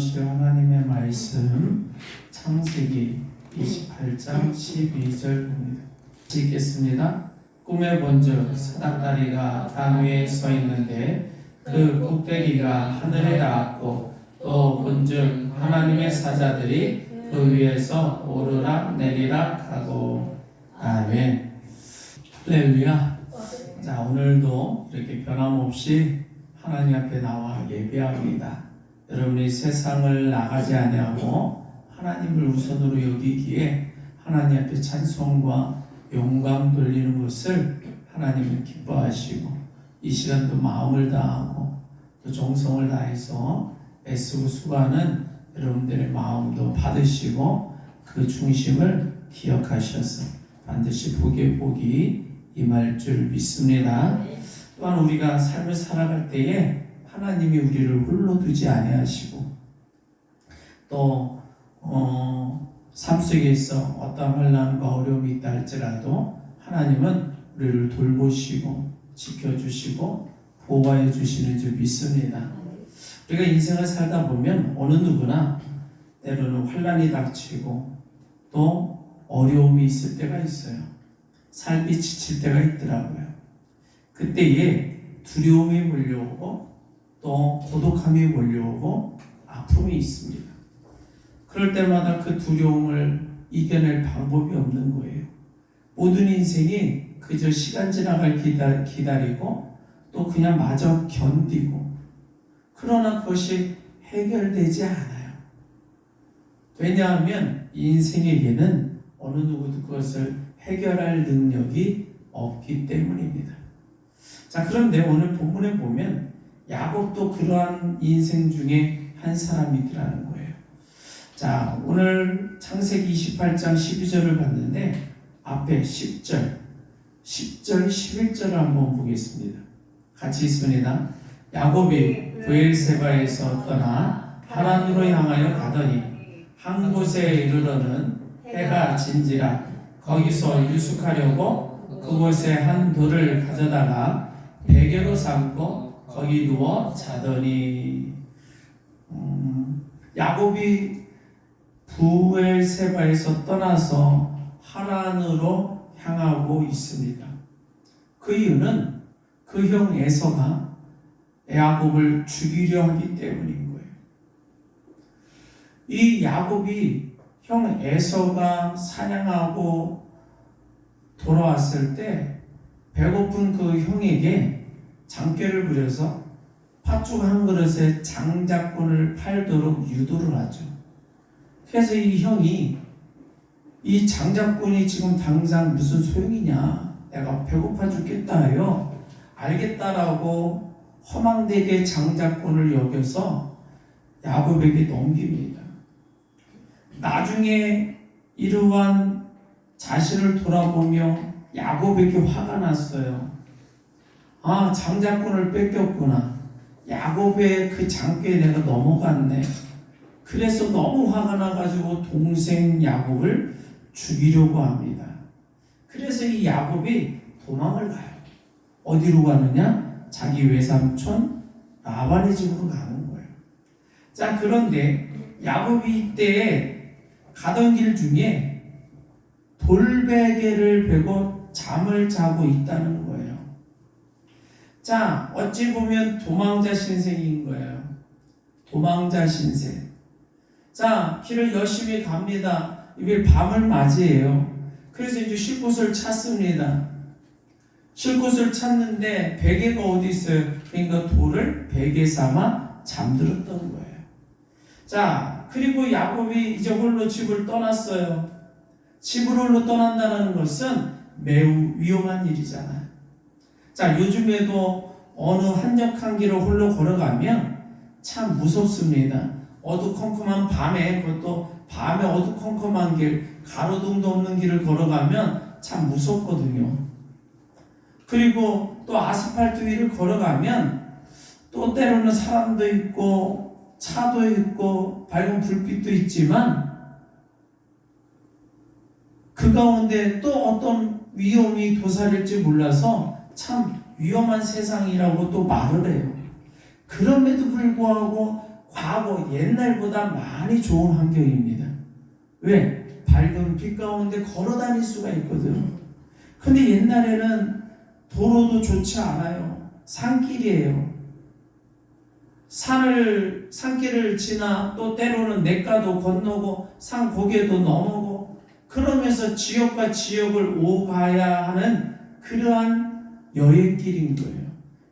나누실 하나님의 말씀 창세기 28장 12절 봅니다. 읽겠습니다. 꿈에 본즉 사닥다리가 땅 위에 서 있는데 그 꼭대기가 하늘에 닿았고 또 본즉 하나님의 사자들이 그 위에서 오르락 내리락 하고. 아멘. 할렐루야. 자, 오늘도 이렇게 변함없이 하나님 앞에 나와 예배합니다. 여러분이 세상을 나가지 아니하고 하나님을 우선으로 여기기에 하나님 앞에 찬송과 영광 돌리는 것을 하나님은 기뻐하시고, 이 시간도 마음을 다하고 또 정성을 다해서 애쓰고 수고하는 여러분들의 마음도 받으시고 그 중심을 기억하셔서 반드시 복의 복이 임할 줄 믿습니다. 또한 우리가 삶을 살아갈 때에 하나님이 우리를 홀로 두지 아니하시고 또 삶 속에서 어떤 환난과 어려움이 있다 할지라도 하나님은 우리를 돌보시고 지켜주시고 보호해 주시는 줄 믿습니다. 우리가 인생을 살다 보면 어느 누구나 때로는 환난이 닥치고 또 어려움이 있을 때가 있어요. 삶이 지칠 때가 있더라고요. 그때에 두려움이 몰려오고 또 고독함이 몰려오고 아픔이 있습니다. 그럴 때마다 그 두려움을 이겨낼 방법이 없는 거예요. 모든 인생이 그저 시간 지나갈 기다리고 또 그냥 마저 견디고, 그러나 그것이 해결되지 않아요. 왜냐하면 인생에게는 어느 누구도 그것을 해결할 능력이 없기 때문입니다. 자, 그런데 오늘 본문에 보면 야곱도 그러한 인생 중에 한 사람이더라는 거예요. 자, 오늘 창세기 28장 12절을 봤는데 앞에 10절, 11절을 한번 보겠습니다. 같이 있습니다. 야곱이 브엘세바에서 떠나 하란으로 향하여 가더니 한 곳에 이르러는 해가 진지라 거기서 유숙하려고 그곳에 한 돌을 가져다가 베개로 삼고 거기 누워 자더니. 야곱이 브엘세바에서 떠나서 하란으로 향하고 있습니다. 그 이유는 그 형 에서가 야곱을 죽이려 하기 때문인 거예요. 이 야곱이 형 에서가 사냥하고 돌아왔을 때 배고픈 그 형에게 장꾀를 부려서 팥죽 한 그릇에 장작권을 팔도록 유도를 하죠. 그래서 이 형이 이 장작권이 지금 당장 무슨 소용이냐, 내가 배고파 죽겠다 하여 알겠다라고 허망되게 장작권을 여겨서 야곱에게 넘깁니다. 나중에 이러한 자신을 돌아보며 야곱에게 화가 났어요. 아, 장작권을 뺏겼구나. 야곱의 그 장꾀에 내가 넘어갔네. 그래서 너무 화가 나가지고 동생 야곱을 죽이려고 합니다. 그래서 이 야곱이 도망을 가요. 어디로 가느냐? 자기 외삼촌 라반의 집으로 가는 거예요. 자, 그런데 야곱이 이때에 가던 길 중에 돌베개를 베고 잠을 자고 있다는 거예요. 자, 어찌 보면 도망자 신생인 거예요. 도망자 신생. 자, 길을 열심히 갑니다. 이게 밤을 맞이해요. 그래서 이제 쉴 곳을 찾습니다. 쉴 곳을 찾는데 베개가 어디 있어요? 그러니까 돌을 베개 삼아 잠들었던 거예요. 자, 그리고 야곱이 이제 홀로 집을 떠났어요. 집을 홀로 떠난다는 것은 매우 위험한 일이잖아요. 자, 요즘에도 어느 한적한 길을 홀로 걸어가면 참 무섭습니다. 어두컴컴한 밤에, 그것도 밤에 어두컴컴한 길, 가로등도 없는 길을 걸어가면 참 무섭거든요. 그리고 또 아스팔트 위를 걸어가면 또 때로는 사람도 있고 차도 있고 밝은 불빛도 있지만 그 가운데 또 어떤 위험이 도사릴지 몰라서 참 위험한 세상이라고 또 말을 해요. 그럼에도 불구하고 옛날보다 많이 좋은 환경입니다. 왜? 밝은 빛 가운데 걸어 다닐 수가 있거든. 근데 옛날에는 도로도 좋지 않아요. 산길이에요. 산길을 지나 또 때로는 냇가도 건너고 산 고개도 넘어고 그러면서 지역과 지역을 오가야 하는 그러한 여행길인 거예요.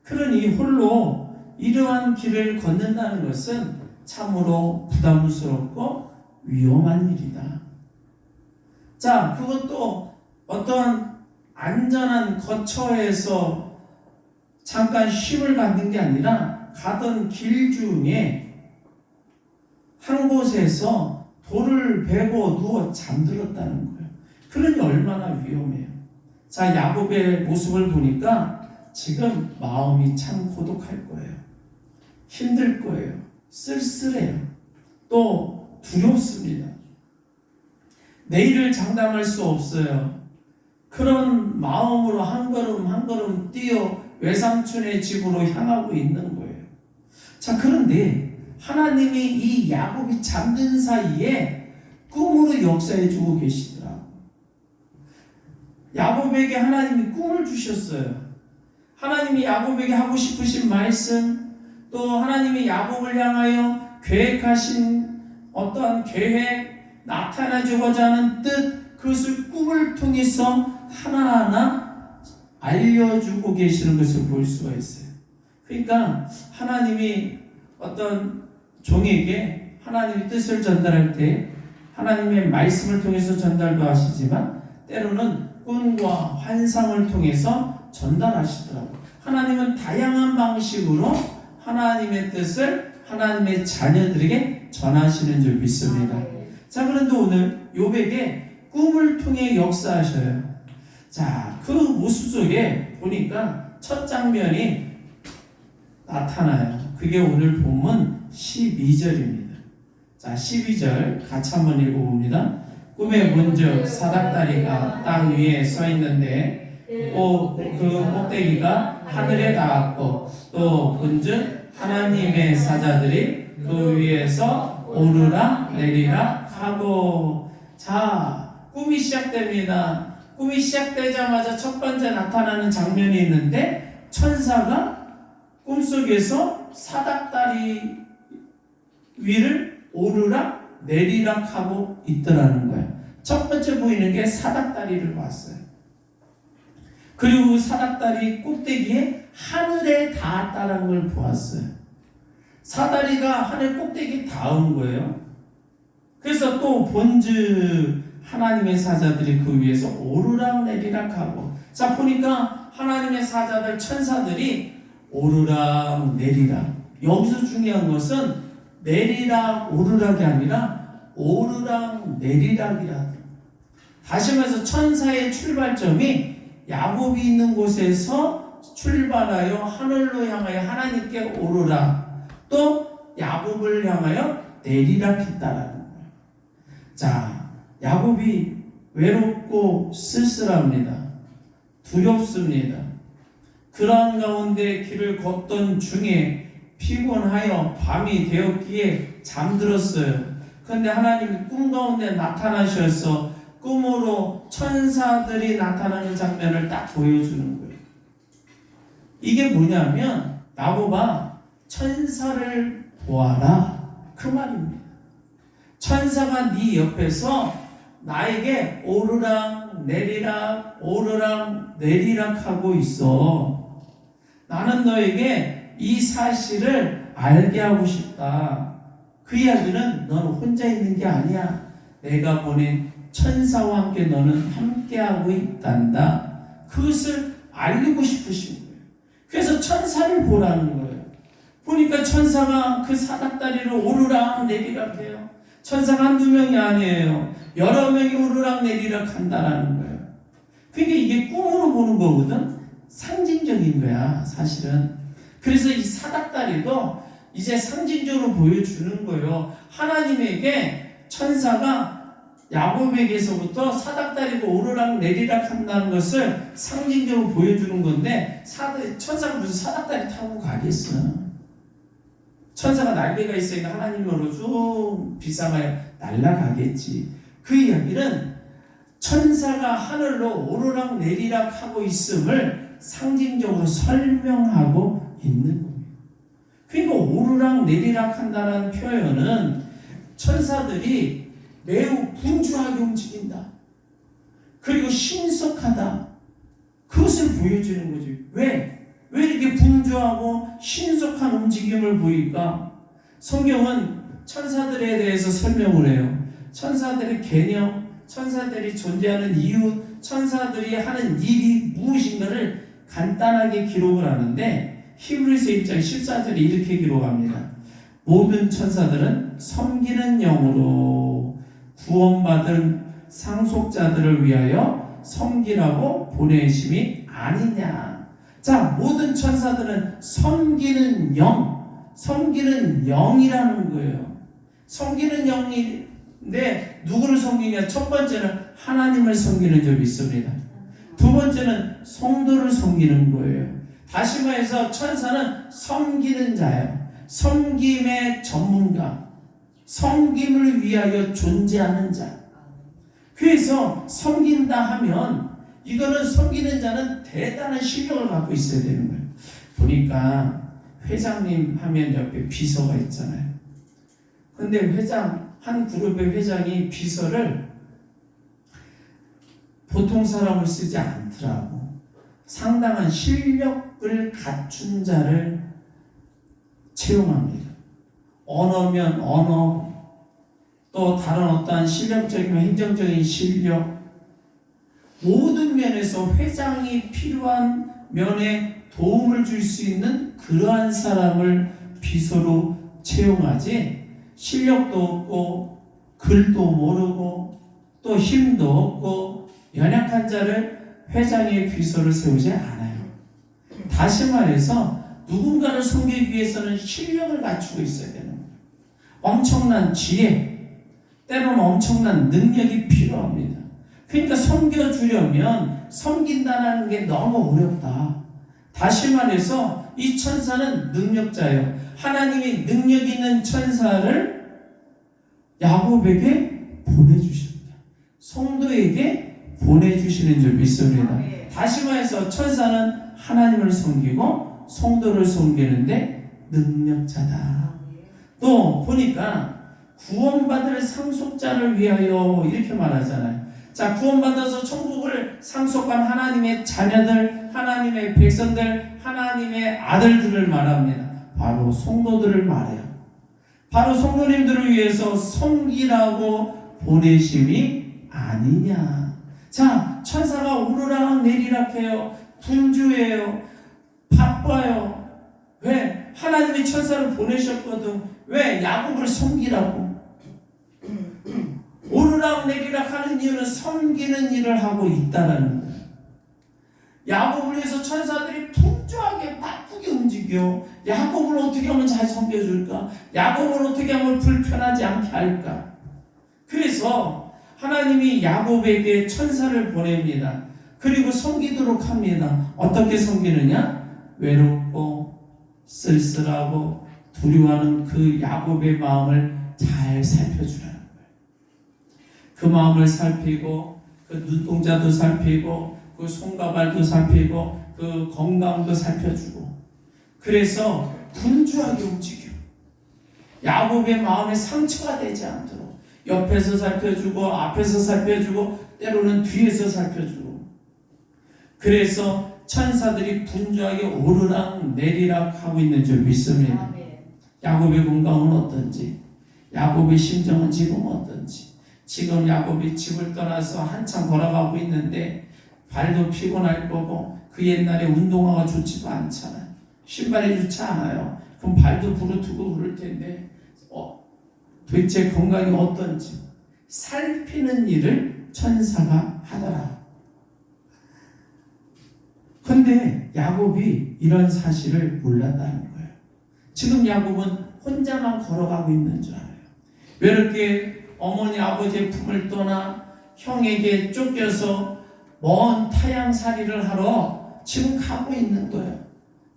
그러니 홀로 이러한 길을 걷는다는 것은 참으로 부담스럽고 위험한 일이다. 자, 그것도 어떠한 안전한 거처에서 잠깐 쉼을 갖는 게 아니라 가던 길 중에 한 곳에서 돌을 베고 누워 잠들었다는 거예요. 그러니 얼마나 위험해요. 자, 야곱의 모습을 보니까 지금 마음이 참 고독할 거예요. 힘들 거예요. 쓸쓸해요. 또 두렵습니다. 내일을 장담할 수 없어요. 그런 마음으로 한 걸음 한 걸음 뛰어 외삼촌의 집으로 향하고 있는 거예요. 자, 그런데 하나님이 이 야곱이 잠든 사이에 꿈으로 역사해주고 계시더라고요. 야곱에게 하나님이 꿈을 주셨어요. 하나님이 야곱에게 하고 싶으신 말씀, 또 하나님이 야곱을 향하여 계획하신 어떠한 계획, 나타나주고자 하는 뜻, 그것을 꿈을 통해서 하나하나 알려주고 계시는 것을 볼 수가 있어요. 그러니까 하나님이 어떤 종에게 하나님의 뜻을 전달할 때 하나님의 말씀을 통해서 전달도 하시지만 때로는 꿈과 환상을 통해서 전달하시더라고요. 하나님은 다양한 방식으로 하나님의 뜻을 하나님의 자녀들에게 전하시는 줄 믿습니다. 자, 그런데 오늘 욥에게 꿈을 통해 역사하셔요. 자, 그 모습 속에 보니까 첫 장면이 나타나요. 그게 오늘 본문 12절입니다. 자, 12절 같이 한번 읽어봅니다. 꿈에 본즉 사닥다리가 땅 위에 서 있는데 그 꼭대기가 하늘에 닿았고 또 본즉 하나님의 사자들이 그 위에서 오르락 내리락 하고. 자, 꿈이 시작됩니다. 꿈이 시작되자마자 첫 번째 나타나는 장면이 있는데 천사가 꿈속에서 사닥다리 위를 오르락 내리락 하고 있더라는 거예요. 첫 번째 보이는 게 사닥다리를 봤어요. 그리고 사닥다리 꼭대기에 하늘에 닿았다는 걸 보았어요. 사다리가 하늘 꼭대기에 닿은 거예요. 그래서 또 본즉 하나님의 사자들이 그 위에서 오르락 내리락 하고. 자, 보니까 하나님의 사자들 천사들이 오르락 내리락. 여기서 중요한 것은 내리락 오르락이 아니라 오르락 내리락이라. 다시 말해서 천사의 출발점이 야곱이 있는 곳에서 출발하여 하늘로 향하여 하나님께 오르락, 또 야곱을 향하여 내리락 했다라는 거예요. 자, 야곱이 외롭고 쓸쓸합니다. 두렵습니다. 그러한 가운데 길을 걷던 중에 피곤하여 밤이 되었기에 잠들었어요. 그런데 하나님이 꿈 가운데 나타나셔서 꿈으로 천사들이 나타나는 장면을 딱 보여주는 거예요. 이게 뭐냐면 야곱아 천사를 보아라 그 말입니다. 천사가 네 옆에서 나에게 오르락 내리락 오르락 내리락 하고 있어. 나는 너에게 이 사실을 알게 하고 싶다. 그 이야기는 너는 혼자 있는 게 아니야. 내가 보낸 천사와 함께 너는 함께하고 있단다. 그것을 알리고 싶으신 거예요. 그래서 천사를 보라는 거예요. 보니까 천사가 그 사닥다리를 오르락 내리락 해요. 천사가 한두 명이 아니에요. 여러 명이 오르락 내리락 한다라는 거예요. 그러니까 이게 꿈으로 보는 거거든. 상징적인 거야 사실은. 그래서 이 사닥다리도 이제 상징적으로 보여주는 거예요. 하나님에게 천사가 야곱에게서부터 사닥다리고 오르락 내리락 한다는 것을 상징적으로 보여주는 건데 천사가 무슨 사닥다리 타고 가겠어. 천사가 날개가 있으니까 하나님으로 쭉 비상하여 날아가겠지. 그 이야기는 천사가 하늘로 오르락 내리락 하고 있음을 상징적으로 설명하고 있는 겁니다. 그러니까 오르락 내리락 한다는 표현은 천사들이 매우 분주하게 움직인다. 그리고 신속하다. 그것을 보여주는 거죠. 왜 이렇게 분주하고 신속한 움직임을 보일까? 성경은 천사들에 대해서 설명을 해요. 천사들의 개념, 천사들이 존재하는 이유, 천사들이 하는 일이 무엇인가를 간단하게 기록을 하는데 히브리서 1장 14절에 이렇게 기록합니다. 모든 천사들은 섬기는 영으로 구원받은 상속자들을 위하여 섬기라고 보내심이 아니냐. 자, 모든 천사들은 섬기는 영이라는 거예요. 섬기는 영인데 누구를 섬기냐? 첫 번째는 하나님을 섬기는 점이 있습니다. 두 번째는 성도를 섬기는 거예요. 다시 말해서 천사는 섬기는 자예요. 섬김의 전문가, 섬김을 위하여 존재하는 자. 그래서 섬긴다 하면 이거는 섬기는 자는 대단한 실력을 갖고 있어야 되는 거예요. 보니까 회장님 하면 옆에 비서가 있잖아요. 근데 한 그룹의 회장이 비서를 보통 사람을 쓰지 않더라고. 상당한 실력을 갖춘 자를 채용합니다. 언어면 언어, 또 다른 어떠한 실력적인 행정적인 실력, 모든 면에서 회장이 필요한 면에 도움을 줄 수 있는 그러한 사람을 비서로 채용하지, 실력도 없고 글도 모르고 또 힘도 없고 연약한 자를 회장의 비서를 세우지 않아요. 다시 말해서 누군가를 섬기기 위해서는 실력을 갖추고 있어야 되는 거예요. 엄청난 지혜, 때로는 엄청난 능력이 필요합니다. 그러니까 섬겨주려면 섬긴다는 게 너무 어렵다. 다시 말해서 이 천사는 능력자예요. 하나님이 능력 있는 천사를 야곱에게 보내주십니다. 성도에게 보내주시는 줄 믿습니다. 다시 말해서 천사는 하나님을 섬기고 성도를 섬기는데 능력자다. 또 보니까 구원받을 상속자를 위하여 이렇게 말하잖아요. 자, 구원받아서 천국을 상속한 하나님의 자녀들, 하나님의 백성들, 하나님의 아들들을 말합니다. 바로 성도들을 말해요. 바로 성도님들을 위해서 섬기라고 보내심이 아니냐. 자, 천사가 오르락 내리락 해요. 분주해요. 바빠요. 왜? 하나님이 천사를 보내셨거든. 왜? 야곱을 섬기라고. 오르락 내리락 하는 이유는 섬기는 일을 하고 있다라는 거예요. 야곱을 위해서 천사들이 분주하게 바쁘게 움직여. 야곱을 어떻게 하면 잘 섬겨줄까? 야곱을 어떻게 하면 불편하지 않게 할까? 그래서 하나님이 야곱에게 천사를 보냅니다. 그리고 섬기도록 합니다. 어떻게 섬기느냐? 외롭고 쓸쓸하고 두려워하는 그 야곱의 마음을 잘 살펴주라는 거예요. 그 마음을 살피고 그 눈동자도 살피고 그 손과 발도 살피고 그 건강도 살펴주고, 그래서 분주하게 움직여. 야곱의 마음에 상처가 되지 않도록 옆에서 살펴주고 앞에서 살펴주고 때로는 뒤에서 살펴주고, 그래서 천사들이 분주하게 오르락 내리락 하고 있는 줄 믿습니다. 야곱의 건강은 어떤지, 야곱의 심정은 지금 어떤지. 지금 야곱이 집을 떠나서 한참 걸어가고 있는데 발도 피곤할 거고, 그 옛날에 운동화가 좋지도 않잖아요. 신발이 좋지 않아요. 그럼 발도 부르트고 그럴 텐데 도대체 건강이 어떤지 살피는 일을 천사가 하더라. 그런데 야곱이 이런 사실을 몰랐다는 거예요. 지금 야곱은 혼자만 걸어가고 있는 줄 알아요. 외롭게 어머니 아버지의 품을 떠나 형에게 쫓겨서 먼 타향살이를 하러 지금 가고 있는 거예요.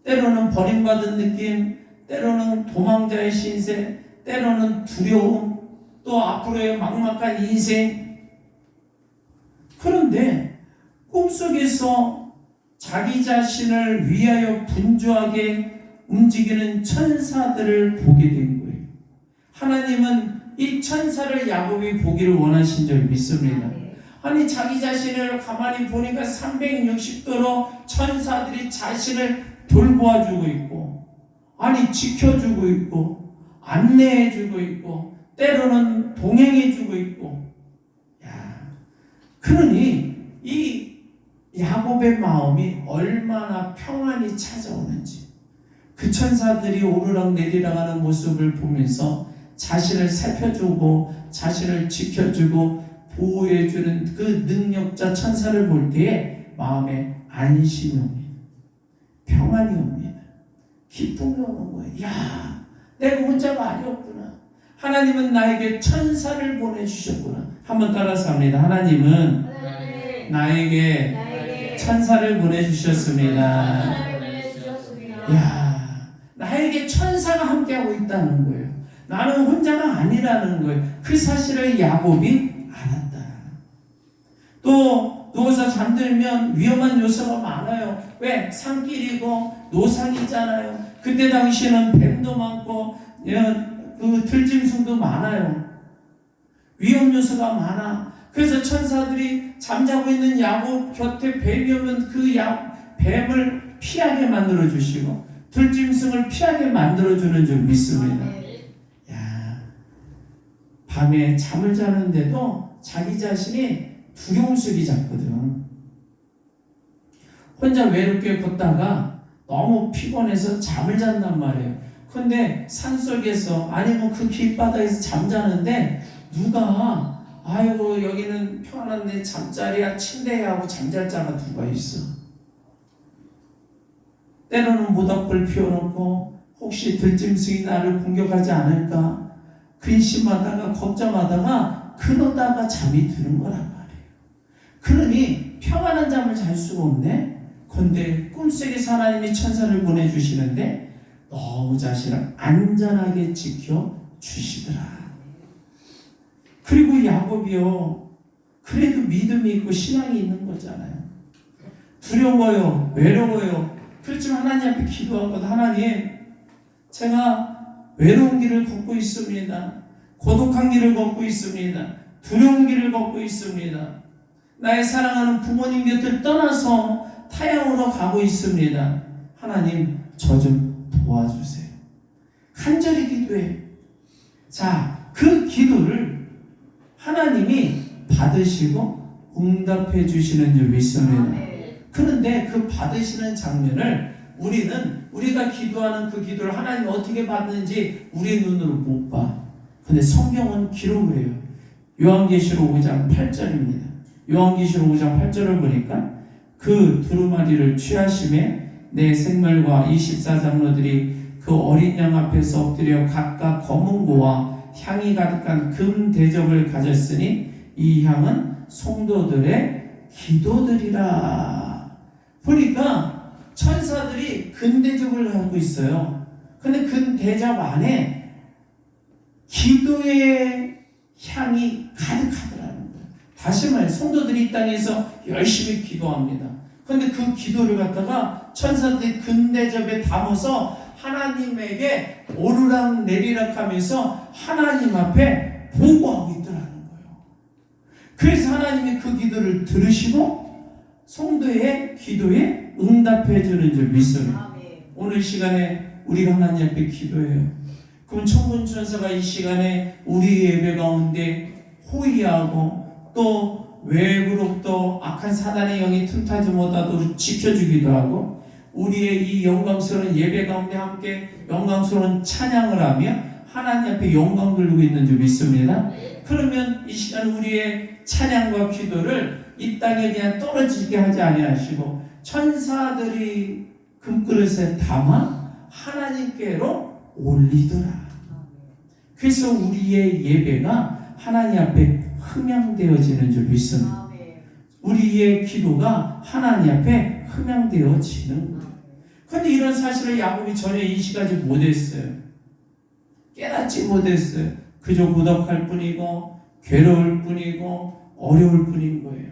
때로는 버림받은 느낌, 때로는 도망자의 신세, 때로는 두려움, 또 앞으로의 막막한 인생. 그런데 꿈속에서 자기 자신을 위하여 분주하게 움직이는 천사들을 보게 된 거예요. 하나님은 이 천사를 야곱이 보기를 원하신 줄 믿습니다. 아니 자기 자신을 가만히 보니까 360도로 천사들이 자신을 돌보아주고 있고, 아니 지켜주고 있고, 안내해주고 있고, 때로는 동행해주고 있고. 그러니 이 야곱의 마음이 얼마나 평안이 찾아오는지, 그 천사들이 오르락 내리락 하는 모습을 보면서 자신을 살펴주고 자신을 지켜주고 보호해주는 그 능력자 천사를 볼 때에 마음에 안심이 옵니다. 평안이 옵니다. 기쁨이 오는 거예요. 야, 내가 혼자가 아니었구나. 하나님은 나에게 천사를 보내주셨구나. 한번 따라서 합니다. 하나님은 나에게 천사를 보내주셨습니다. 야, 나에게 천사가 함께하고 있다는 거예요. 나는 혼자가 아니라는 거예요. 그 사실을 야곱이 알았다. 또 누워서 잠들면 위험한 요소가 많아요. 왜? 산길이고 노상이잖아요. 그때 당시에는 뱀도 많고 그 들짐승도 많아요. 위험 요소가 많아. 그래서 천사들이 잠자고 있는 야곱 곁에 뱀이 오면 그 뱀을 피하게 만들어 주시고 들짐승을 피하게 만들어 주는 줄 믿습니다. 야, 밤에 잠을 자는데도 자기 자신이 두려움 속이 잡거든. 혼자 외롭게 걷다가 너무 피곤해서 잠을 잔단 말이에요. 근데 산속에서 아니면 그 길바닥에서 잠자는데 누가 아이고 여기는 편안한데 잠자리야 침대야 하고 잠잘 자가 누가 있어. 때로는 모닥불 피워놓고 혹시 들짐승이 나를 공격하지 않을까 근심하다가 걱정하다가 그러다가 잠이 드는 거란 말이에요. 그러니 평안한 잠을 잘 수가 없네. 근데 꿈속에서 하나님이 천사를 보내주시는데 너무 자신을 안전하게 지켜주시더라. 그리고 야곱이요, 그래도 믿음이 있고 신앙이 있는 거잖아요. 두려워요, 외로워요. 그렇지만 하나님 앞에 기도하거든. 하나님, 제가 외로운 길을 걷고 있습니다. 고독한 길을 걷고 있습니다. 두려운 길을 걷고 있습니다. 나의 사랑하는 부모님 곁을 떠나서 타향으로 가고 있습니다. 하나님, 저 좀 도와주세요. 간절히 기도해. 자, 그 기도를 하나님이 받으시고 응답해 주시는 줄 믿습니다. 그런데 그 받으시는 장면을 우리가 기도하는 그 기도를 하나님이 어떻게 받는지 우리 눈으로 못 봐. 근데 성경은 기록을 해요. 요한계시록 5장 8절입니다. 요한계시록 5장 8절을 보니까 그 두루마리를 취하심에 내 생물과 24장로들이 그 어린 양 앞에서 엎드려 각각 검은 고와 향이 가득한 금 대접을 가졌으니 이 향은 성도들의 기도들이라. 보니까 천사들이 금 대접을 갖고 있어요. 근데 금 대접 안에 기도의 향이 가득하더라는 거예요. 다시 말해 성도들이 이 땅에서 열심히 기도합니다. 근데 그 기도를 갖다가 천사들이 금 대접에 담아서 하나님에게 오르락 내리락 하면서 하나님 앞에 보고하고 있더라는 거예요. 그래서 하나님이 그 기도를 들으시고 성도의 기도에 응답해 주는 줄 믿습니다. 오늘 시간에 우리가 하나님 앞에 기도해요. 그럼 천군 천사가 이 시간에 우리 예배 가운데 호의하고 또 외부로부터 악한 사단의 영이 틈타지 못하도록 지켜주기도 하고 우리의 이 영광스러운 예배 가운데 함께 영광스러운 찬양을 하며 하나님 앞에 영광 돌리고 있는 줄 믿습니다. 그러면 이 시간 우리의 찬양과 기도를 이 땅에 그냥 떨어지게 하지 아니하시고 천사들이 금그릇에 담아 하나님께로 올리더라. 그래서 우리의 예배가 하나님 앞에 흠양되어지는 줄 믿습니다. 우리의 기도가 하나님 앞에 흠양되어지는 거예요. 근데 이런 사실을 야곱이 전에 인식하지 못했어요. 깨닫지 못했어요. 그저 고독할 뿐이고 괴로울 뿐이고 어려울 뿐인 거예요.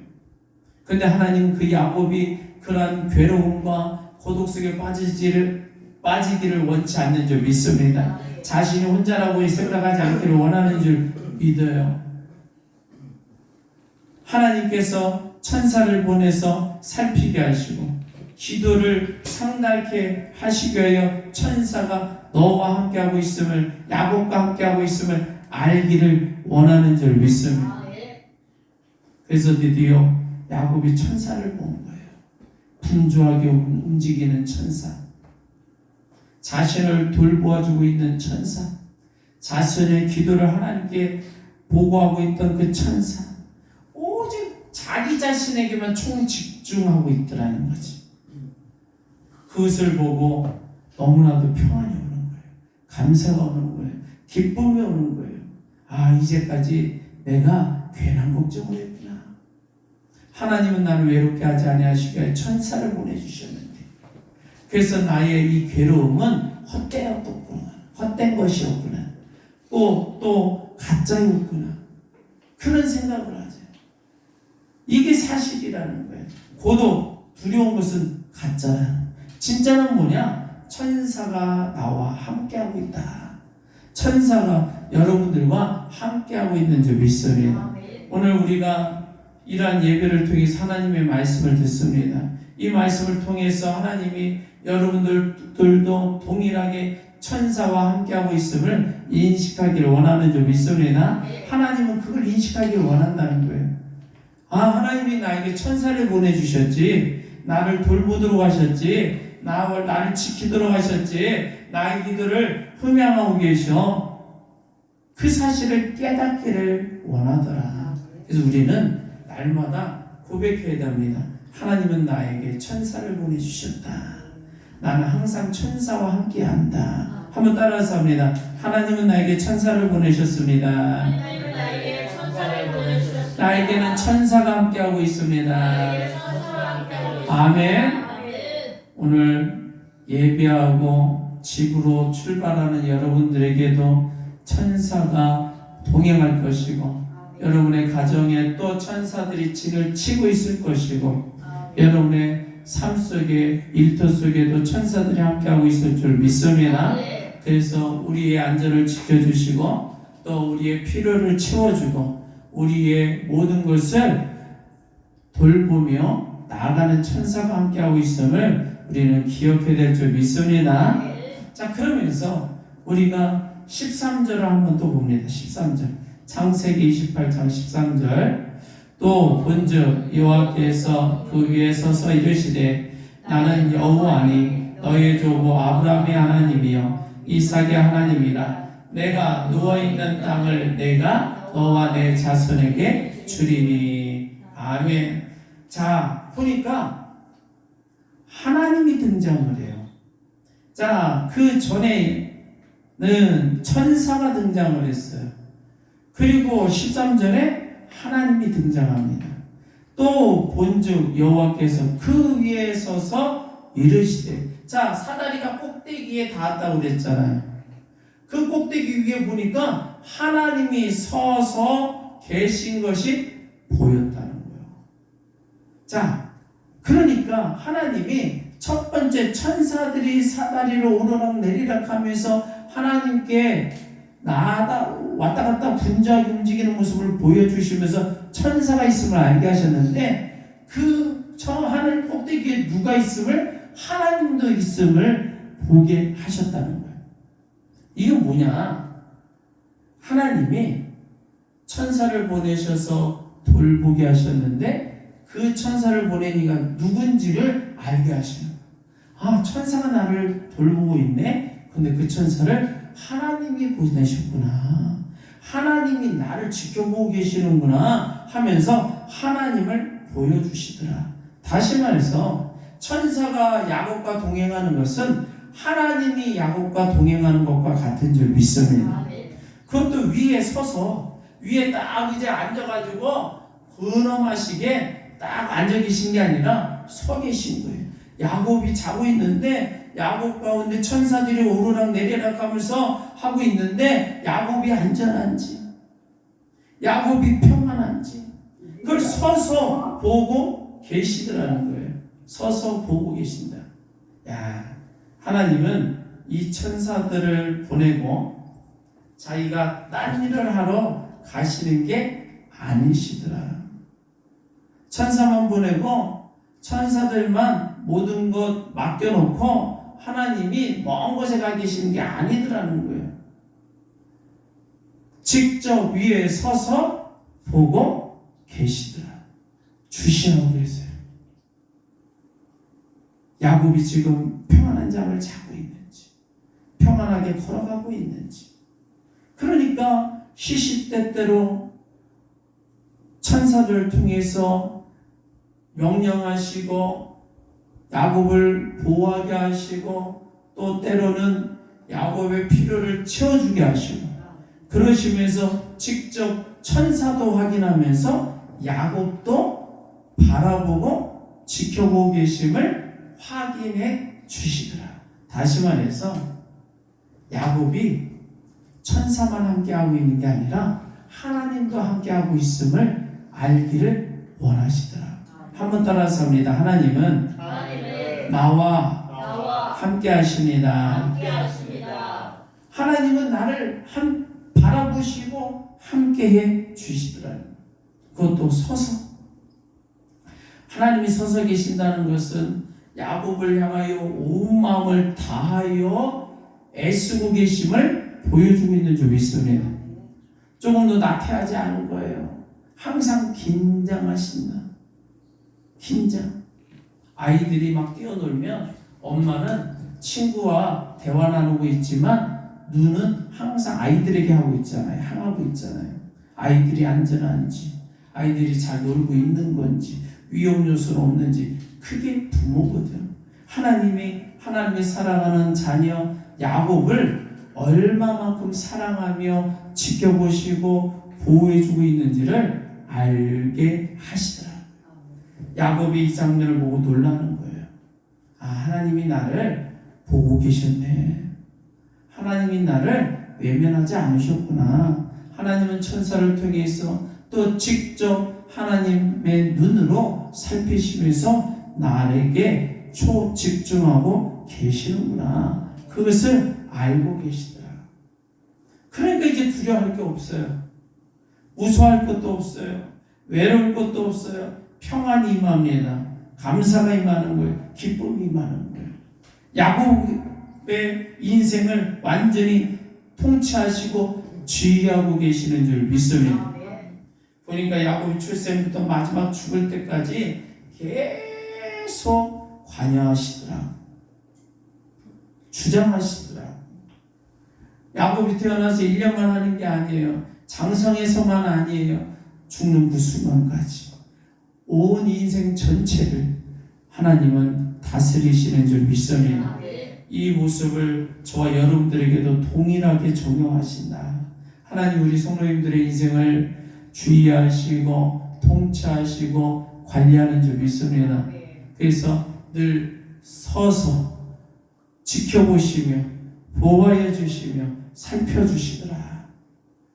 근데 하나님은 그 야곱이 그러한 괴로움과 고독 속에 빠지기를 원치 않는 줄 믿습니다. 자신이 혼자라고 생각하지 않기를 원하는 줄 믿어요. 하나님께서 천사를 보내서 살피게 하시고 기도를 상달케 하시기 위하여 천사가 너와 함께하고 있음을, 야곱과 함께하고 있음을 알기를 원하는 줄 믿습니다. 그래서 드디어 야곱이 천사를 본 거예요. 분주하게 움직이는 천사, 자신을 돌보아주고 있는 천사, 자신의 기도를 하나님께 보고하고 있던 그 천사, 오직 자기 자신에게만 총 집중하고 있더라는 거지. 그것을 보고 너무나도 평안이 오는 거예요. 감사가 오는 거예요. 기쁨이 오는 거예요. 아, 이제까지 내가 괜한 걱정을 했구나. 하나님은 나를 외롭게 하지 아니하시기에 천사를 보내주셨는데, 그래서 나의 이 괴로움은 헛되었구나, 헛된 것이었구나, 또 가짜였구나, 그런 생각을 하죠. 이게 사실이라는 거예요. 고독, 두려운 것은 가짜라. 진짜는 뭐냐? 천사가 나와 함께하고 있다. 천사가 여러분들과 함께하고 있는 줄 믿습니다. 오늘 우리가 이러한 예배를 통해서 하나님의 말씀을 듣습니다. 이 말씀을 통해서 하나님이 여러분들도 동일하게 천사와 함께하고 있음을 인식하기를 원하는 줄 믿습니다. 하나님은 그걸 인식하기를 원한다는 거예요. 아, 하나님이 나에게 천사를 보내주셨지, 나를 돌보도록 하셨지, 나를 지키도록 하셨지, 나의 기도를 흠양하고 계셔. 그 사실을 깨닫기를 원하더라. 그래서 우리는 날마다 고백해야 됩니다. 하나님은 나에게 천사를 보내주셨다. 나는 항상 천사와 함께한다. 한번 따라서 합니다. 하나님은 나에게 천사를 보내셨습니다. 나에게는 천사가 함께하고 있습니다. 아멘. 오늘 예배하고 집으로 출발하는 여러분들에게도 천사가 동행할 것이고, 여러분의 가정에 또 천사들이 진을 치고 있을 것이고, 여러분의 삶 속에, 일터 속에도 천사들이 함께하고 있을 줄 믿습니다. 그래서 우리의 안전을 지켜주시고, 또 우리의 필요를 채워주고, 우리의 모든 것을 돌보며 나아가는 천사가 함께하고 있음을 우리는 기억해야 될 줄 믿습니다. 자, 그러면서 우리가 13절을 한번 또 봅니다. 13절. 창세기 28장 13절. 또 본즉 여호와께서 그 위에 서서 이르시되 나는 여호와니 너의 조부 아브라함의 하나님이요 이삭의 하나님이라. 내가 누워있는 땅을 내가 너와 내 자손에게 주리니. 아멘. 자, 보니까 하나님이 등장을 해요. 자, 그 전에는 천사가 등장을 했어요. 그리고 13절에 하나님이 등장합니다. 또 본즉 여호와께서 그 위에 서서 이르시되. 자, 사다리가 꼭대기에 닿았다고 그랬잖아요. 그 꼭대기 위에 보니까 하나님이 서서 계신 것이 보였다는 거예요. 자, 그러니까 하나님이 첫 번째 천사들이 사다리로 오르락 내리락 하면서 하나님께 왔다 갔다 분주하게 움직이는 모습을 보여주시면서 천사가 있음을 알게 하셨는데, 그 하늘 꼭대기에 누가 있음을, 하나님도 있음을 보게 하셨다는 거예요. 이건 뭐냐? 하나님이 천사를 보내셔서 돌보게 하셨는데, 그 천사를 보내니까 누군지를 알게 하시는 거예요. 아, 천사가 나를 돌보고 있네? 근데 그 천사를 하나님이 보내셨구나. 하나님이 나를 지켜보고 계시는구나 하면서 하나님을 보여주시더라. 다시 말해서 천사가 야곱과 동행하는 것은 하나님이 야곱과 동행하는 것과 같은 줄 믿습니다. 그것도 위에 서서, 위에 딱 이제 앉아가지고 근엄하시게 딱 앉아 계신 게 아니라 서 계신 거예요. 야곱이 자고 있는데 야곱 가운데 천사들이 오르락 내리락 하면서 하고 있는데 야곱이 안전한지, 야곱이 평안한지 그걸 서서 보고 계시더라는 거예요. 서서 보고 계신다. 야, 하나님은 이 천사들을 보내고 자기가 딴 일을 하러 가시는 게 아니시더라. 천사만 보내고 천사들만 모든 것 맡겨놓고 하나님이 먼 곳에 가 계시는 게 아니더라는 거예요. 직접 위에 서서 보고 계시더라. 주시하고 계세요. 야곱이 지금 평안한 잠을 자고 있는지, 평안하게 걸어가고 있는지. 그러니까 시시때때로 천사들을 통해서 명령하시고 야곱을 보호하게 하시고 또 때로는 야곱의 필요를 채워주게 하시고 그러시면서 직접 천사도 확인하면서 야곱도 바라보고 지켜보고 계심을 확인해 주시더라. 다시 말해서 야곱이 천사만 함께하고 있는 게 아니라 하나님도 함께하고 있음을 알기를 원하시더라. 한번 따라서 합니다. 하나님은 나와 함께하십니다. 하나님은 나를 바라보시고 함께해 주시더라. 그것도 서서. 하나님이 서서 계신다는 것은 야곱을 향하여 온 마음을 다하여 애쓰고 계심을 보여주고 있는 줄 믿습니다. 조금도 나태하지 않은 거예요. 항상 긴장하신다. 긴장. 아이들이 막 뛰어놀면 엄마는 친구와 대화 나누고 있지만 눈은 항상 아이들에게 하고 있잖아요. 향하고 있잖아요. 아이들이 안전한지, 아이들이 잘 놀고 있는 건지, 위험 요소는 없는지. 그게 부모거든. 하나님이 사랑하는 자녀 야곱을 얼마만큼 사랑하며 지켜보시고 보호해주고 있는지를 알게 하시더라. 야곱이 이 장면을 보고 놀라는 거예요. 아, 하나님이 나를 보고 계셨네. 하나님이 나를 외면하지 않으셨구나. 하나님은 천사를 통해서 또 직접 하나님의 눈으로 살피시면서 나에게 초집중하고 계시는구나. 그것을 알고 계시더라. 그러니까 이제 두려워할 게 없어요. 무서워할 것도 없어요. 외로울 것도 없어요. 평안이 임합니다. 감사가 임하는 거예요. 기쁨이 임하는 거예요. 야곱의 인생을 완전히 통치하시고 지휘하고 계시는 줄 믿습니다. 보니까 야곱이 출생부터 마지막 죽을 때까지 계속 관여하시더라. 주장하시더라. 야곱이 태어나서 1년만 하는 게 아니에요. 장성에서만 아니에요. 죽는 그 순간까지. 온 인생 전체를 하나님은 다스리시는 줄 믿습니다. 이 모습을 저와 여러분들에게도 동일하게 적용하신다. 하나님 우리 성도님들의 인생을 주의하시고 통치하시고 관리하는 줄 믿습니다. 그래서 늘 서서 지켜보시며 보호하여 주시며 살펴주시더라.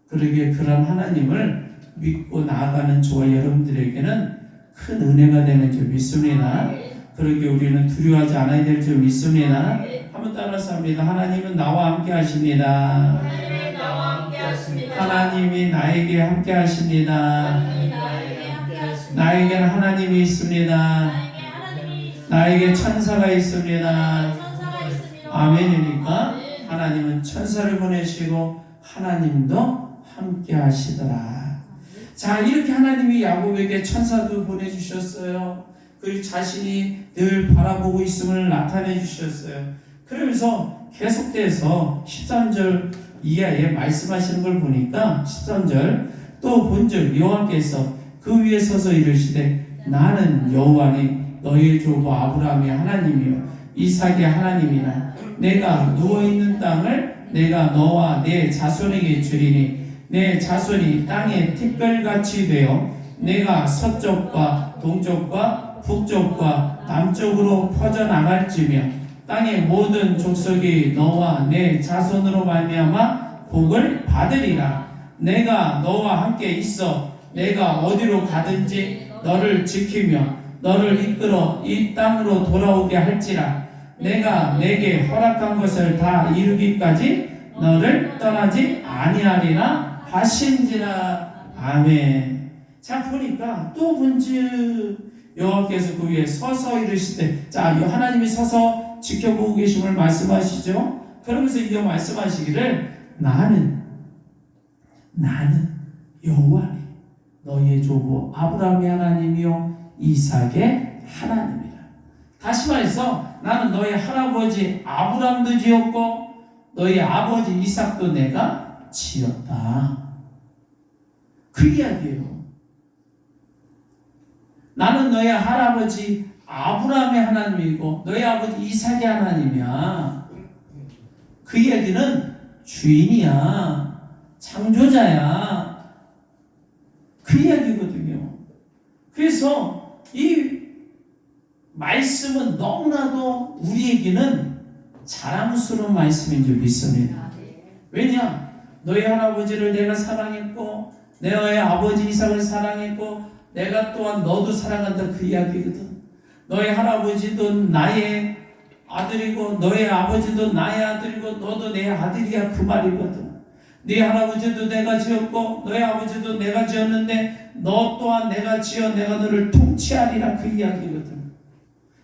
그러기에 그런 하나님을 믿고 나아가는 저와 여러분들에게는 큰 은혜가 되는 줄 믿습니다. 그러기에 우리는 두려워하지 않아야 될 줄 믿습니다. 한번 따라서 합니다. 하나님은 나와 함께 하십니다. 하나님이 나에게 함께 하십니다. 나에게는 하나님이 있습니다. 나에게 천사가 있습니다. 아멘이니까 하나님은 천사를 보내시고 하나님도 함께 하시더라. 자, 이렇게 하나님이 야곱에게 천사도 보내주셨어요. 그리고 자신이 늘 바라보고 있음을 나타내 주셨어요. 그러면서 계속돼서 13절 이하에 말씀하시는 걸 보니까 13절 또 본즉 여호와께서 그 위에 서서 이르시되 나는 여호와니 너희의 조부 아브라함의 하나님이요 이삭의 하나님이라. 내가 누워있는 땅을 내가 너와 내 자손에게 주리니 내 자손이 땅에 티끌같이 되어 내가 서쪽과 동쪽과 북쪽과 남쪽으로 퍼져나갈지며 땅의 모든 족속이 너와 내 자손으로 말미암아 복을 받으리라. 내가 너와 함께 있어 내가 어디로 가든지 너를 지키며 너를 이끌어 이 땅으로 돌아오게 할지라. 내가 내게 허락한 것을 다 이루기까지 너를 떠나지 아니하리라 하신지라. 아멘. 자, 보니까 또 본즉 여호와께서 그 위에 서서 이르시되, 자, 하나님이 서서 지켜보고 계심을 말씀하시죠. 그러면서 이어 말씀하시기를 나는 여호와니 너희의 조부 아브라함의 하나님이요 이삭의 하나님이라. 다시 말해서 나는 너희 할아버지 아브라함도 지었고 너희 아버지 이삭도 내가 지었다. 그 이야기예요. 나는 너희 할아버지 아브라함의 하나님이고 너희 아버지 이삭의 하나님이야. 그 이야기는 주인이야, 창조자야, 그 이야기거든요. 그래서 이 말씀은 너무나도 우리에게는 자랑스러운 말씀인 줄 믿습니다. 왜냐? 너희 할아버지를 내가 사랑했고 너희 아버지 이삭을 사랑했고 내가 또한 너도 사랑한다, 그 이야기거든. 너희 할아버지도 나의 아들이고 너희 아버지도 나의 아들이고 너도 내 아들이야, 그 말이거든. 네 할아버지도 내가 지었고 너희 아버지도 내가 지었는데 너 또한 내가 지어 내가 너를 통치하리라, 그 이야기거든.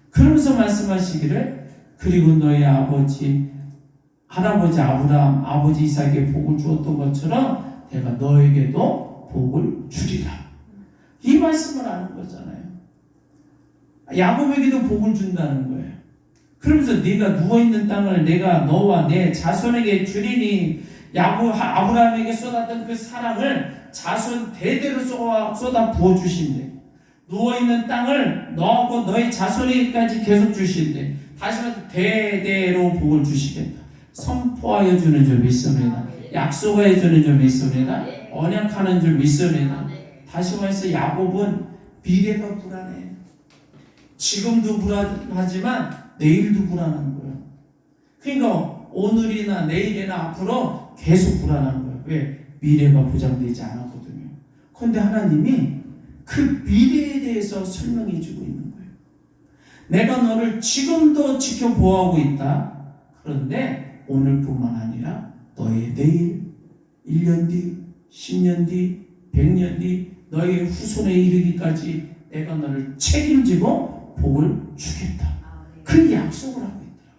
그러면서 말씀하시기를 그리고 너희 할아버지 아브라함 아버지 이삭에게 복을 주었던 것처럼 내가 너에게도 복을 주리라. 이 말씀을 하는 거잖아요. 야곱에게도 복을 준다는 거예요. 그러면서 네가 누워있는 땅을 내가 너와 내 자손에게 주리니, 아브라함에게 쏟았던 그 사랑을 자손 대대로 쏟아 부어주신대. 누워있는 땅을 너하고 너의 자손에게까지 계속 주신대. 다시 말해서 대대로 복을 주시겠다. 선포하여 주는 줄 믿습니다. 약속하여 주는 줄 믿습니다. 언약하는 줄 믿습니다. 다시 말해서 야곱은 미래가 불안해. 지금도 불안하지만 내일도 불안한 거예요. 그러니까 오늘이나 내일이나 앞으로 계속 불안한 거예요. 왜? 미래가 보장되지 않았거든요. 그런데 하나님이 그 미래에 대해서 설명해 주고 있는 거예요. 내가 너를 지금도 지켜보호하고 있다. 그런데 오늘뿐만 아니라 너의 내일, 1년 뒤, 10년 뒤, 100년 뒤 너의 후손에 이르기까지 내가 너를 책임지고 복을 주겠다. 그 약속을 하고 있더라.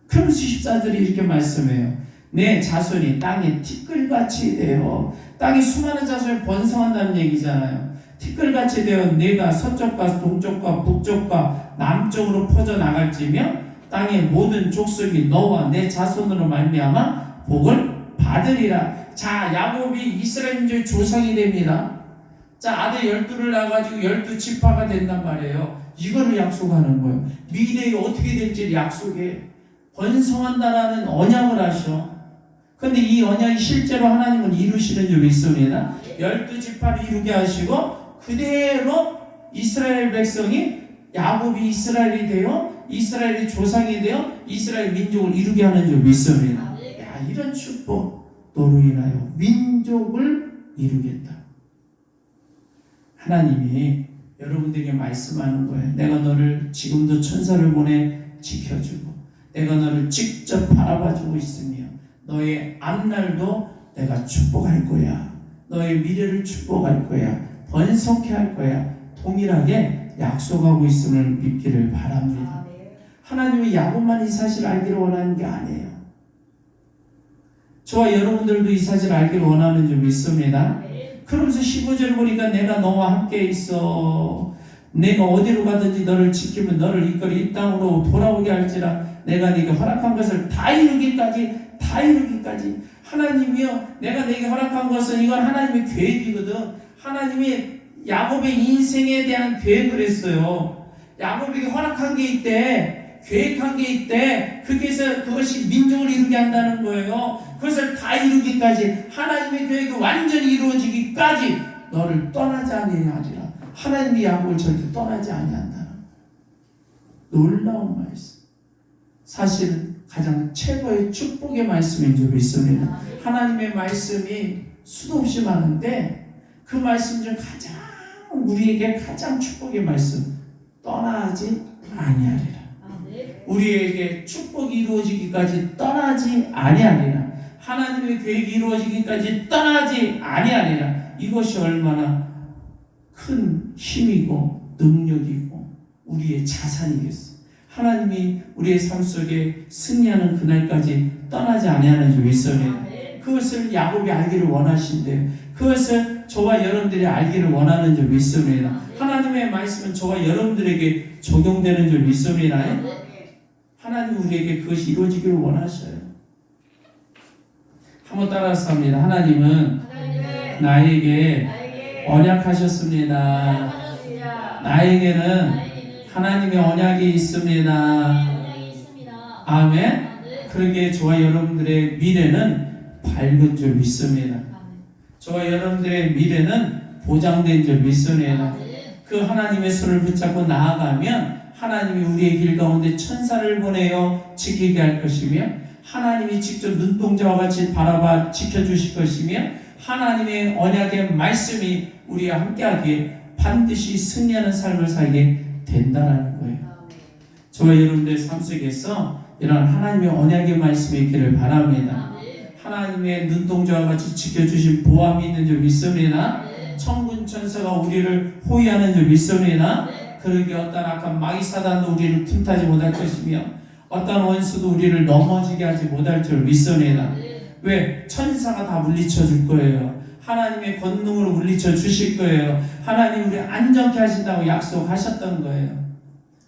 그러면서 14절이 이렇게 말씀해요. 내 자손이 땅에 티끌같이 되어, 땅에 수많은 자손이 번성한다는 얘기잖아요. 티끌같이 되어 내가 서쪽과 동쪽과 북쪽과 남쪽으로 퍼져나갈지며 땅의 모든 족속이 너와 내 자손으로 말미암아 복을 받으리라. 자, 야곱이 이스라엘 민족의 조상이 됩니다. 자, 아들 12를 낳아가지고 12지파가 된단 말이에요. 이거를 약속하는 거예요. 미래에 어떻게 될지 약속해. 번성한다라는 언약을 하셔. 근데 이 언약이 실제로 하나님은 이루시는 줄 믿습니다. 12지파를 이루게 하시고 그대로 이스라엘 백성이 야곱이 이스라엘이 되어 이스라엘이 조상이 되어 이스라엘 민족을 이루게 하는 줄 믿습니다. 야, 이런 축복, 너로 인하여 민족을 이루겠다. 하나님이 여러분들에게 말씀하는 거예요. 내가 너를 지금도 천사를 보내 지켜주고 내가 너를 직접 바라봐주고 있으며 너의 앞날도 내가 축복할 거야. 너의 미래를 축복할 거야. 번성케 할 거야. 동일하게 약속하고 있음을 믿기를 바랍니다. 하나님은 야곱만 이 사실을 알기를 원하는 게 아니에요. 저와 여러분들도 이 사실을 알기를 원하는 줄 믿습니다. 그러면서 15절 보니까 내가 너와 함께 있어. 내가 어디로 가든지 너를 지키면 너를 이끌어 이 땅으로 돌아오게 할지라. 내가 네게 허락한 것을 다 이루기까지 하나님이요, 내가 내게 허락한 것은 이건 하나님의 계획이거든. 하나님이 야곱의 인생에 대한 계획을 했어요. 야곱에게 허락한 게 있대, 계획한 게 있대. 그것이 민족을 이루게 한다는 거예요. 그것을 다 이루기까지, 하나님의 계획이 완전히 이루어지기까지 너를 떠나지 아니하리라. 하나님이 야곱을 절대 떠나지 아니한다는 놀라운 말씀. 사실 가장 최고의 축복의 말씀인 줄 믿습니다. 하나님의 말씀이 수도 없이 많은데 그 말씀 중 가장 우리에게 가장 축복의 말씀, 떠나지 아니하리라. 우리에게 축복이 이루어지기까지 떠나지 아니하리라. 하나님의 계획이 이루어지기까지 떠나지 아니하리라. 이것이 얼마나 큰 힘이고 능력이고 우리의 자산이겠어. 하나님이 우리의 삶 속에 승리하는 그날까지 떠나지 아니하는 줄 믿습니다. 그것을 야곱이 알기를 원하신대요. 그것을 저와 여러분들이 알기를 원하는 줄 믿습니다. 하나님의 말씀은 저와 여러분들에게 적용되는 줄 믿습니다. 하나님 우리에게 그것이 이루어지기를 원하셔요. 한번 따라서 합니다. 하나님은 나에게 언약하셨습니다. 나에게는 하나님의 언약이 있습니다. 아멘. 그러기에 저와 여러분들의 미래는 밝은 줄 믿습니다. 저와 여러분들의 미래는 보장된 줄 믿습니다. 그 하나님의 손을 붙잡고 나아가면 하나님이 우리의 길 가운데 천사를 보내어 지키게 할 것이며 하나님이 직접 눈동자와 같이 바라봐 지켜주실 것이며 하나님의 언약의 말씀이 우리와 함께하기에 반드시 승리하는 삶을 살게 된다는 거예요. 저와 여러분들의 삶 속에서 이런 하나님의 언약의 말씀이 있기를 바랍니다. 하나님의 눈동자와 같이 지켜주신 보함이 있는 줄 믿습니다. 천군 천사가 우리를 호위하는 줄 믿습니다. 그러기에 어떤 악한 마귀 사단도 우리를 틈타지 못할 것이며 어떤 원수도 우리를 넘어지게 하지 못할 줄 믿습니다. 왜? 천사가 다 물리쳐 줄 거예요. 하나님의 권능으로 물리쳐 주실 거예요. 하나님 우리 안전케 하신다고 약속하셨던 거예요.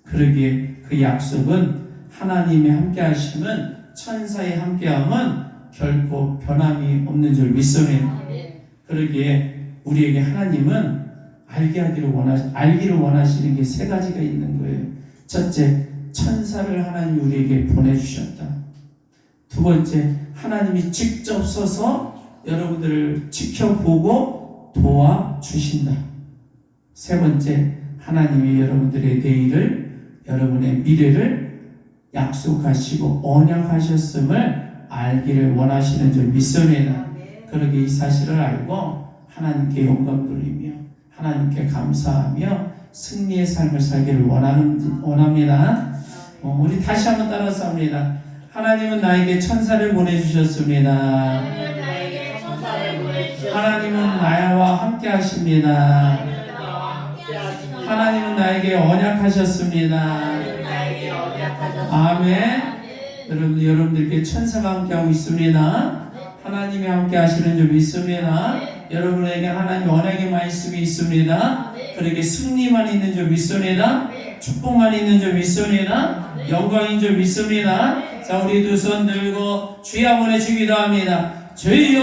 그러기에 그 약속은 하나님의 함께 하심은 천사의 함께함은 결코 변함이 없는 줄 믿습니다. 그러기에 우리에게 하나님은 알기를 원하시는 게 세 가지가 있는 거예요. 첫째, 천사를 하나님이 우리에게 보내주셨다. 두 번째, 하나님이 직접 서서 여러분들을 지켜보고 도와주신다. 세 번째, 하나님이 여러분들의 내일을, 여러분의 미래를 약속하시고 언약하셨음을 알기를 원하시는 줄 믿습니다. 그러기에 이 사실을 알고 하나님께 영광 돌리며 하나님께 감사하며 승리의 삶을 살기를 원합니다. 우리 다시 한번 따라서 합니다. 하나님은 나에게 천사를 보내주셨습니다. 하나님은 나와 함께 하십니다. 하나님은 나에게 언약하셨습니다. 아멘. 여러분들께 천사가 함께하고 있습니다. 하나님이 함께 하시는 줄 믿습니다. 여러분에게 하나님의 언약의 말씀이 있습니다. 그렇게 승리만 있는 줄 믿습니다. 축복만 있는 줄 믿습니다. 영광인 줄 믿습니다. 자, 우리 두 손 들고 주여 한번 외치기도 합니다. 주여